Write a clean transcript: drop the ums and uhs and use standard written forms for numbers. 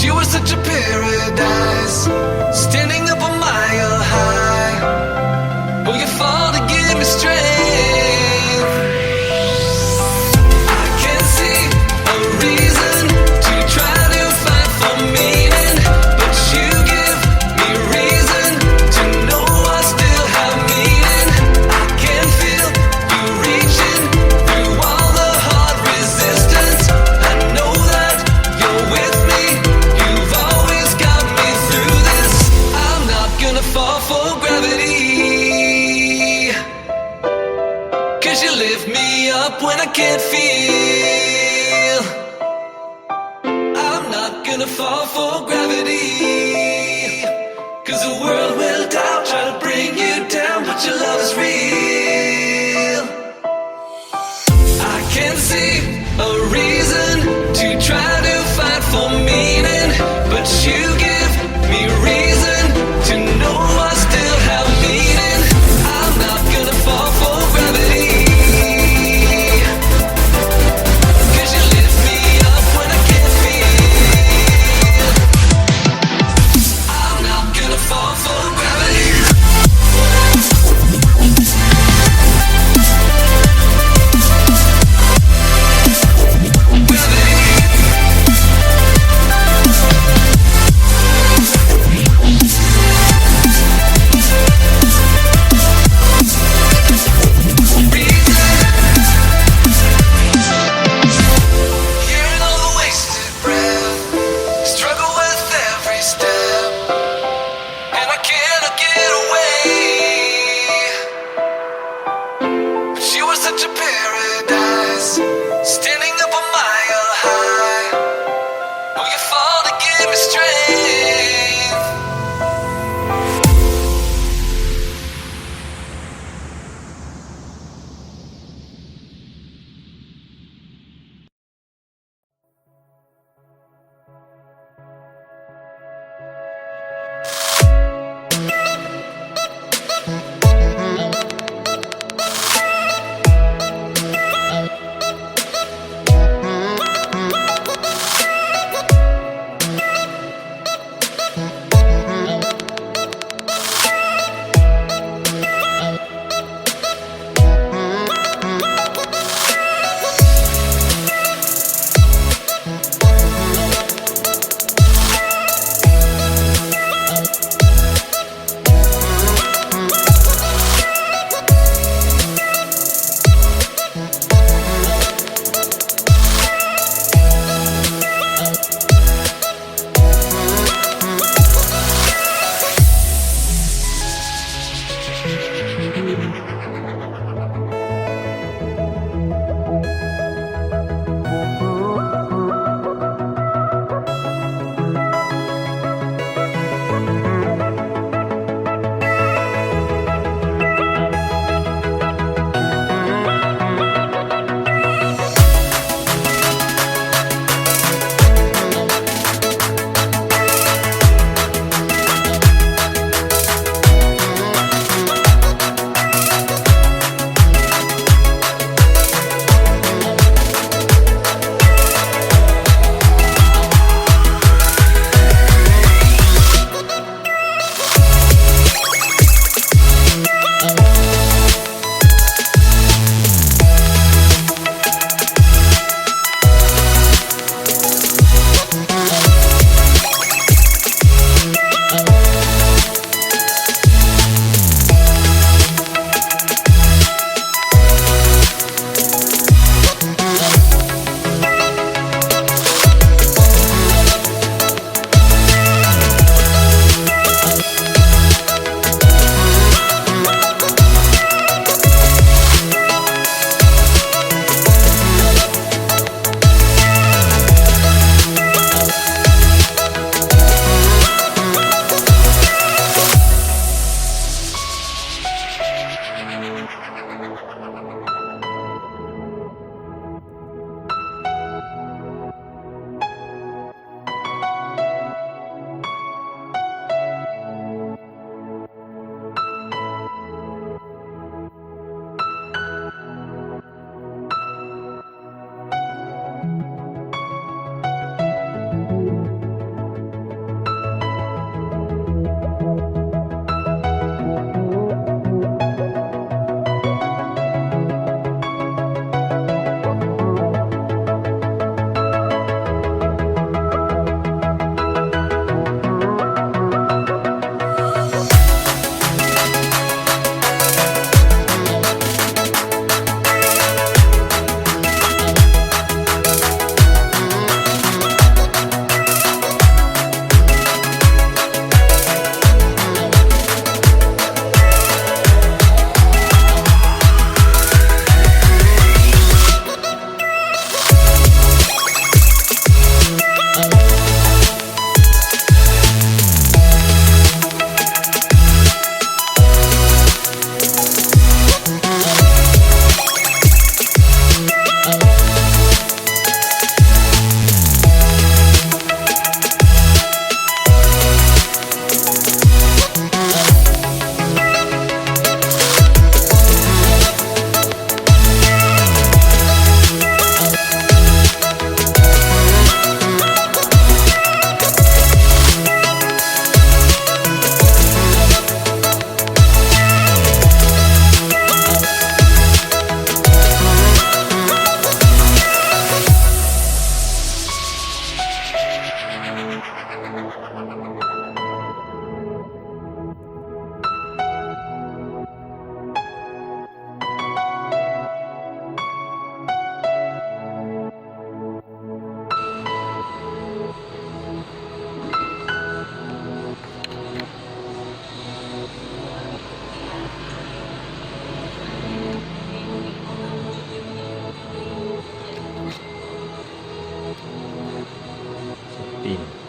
You were such a paradise, standing up a mile high. Oh, you fall to give me strength. I can't see a reason to try to fight for meaning, but you give me reason to know I still have meaning. I can feel you reaching through all the hard resistance. I know that you're with me. You've always got me through this. I'm not gonna fall for gravity, 'cause you lift me up when I can't feel. I'm not gonna fall for gravity, 'cause the world will doubt, try to bring you down, but your love is real. I can't see a reason to try to fight for meaning, but you give me reason to know I still have meaning. I'm not gonna fall for gravity, 'cause you lift me up when I can't feel. I'm not gonna fall for gravity. Gravity. ปิ้น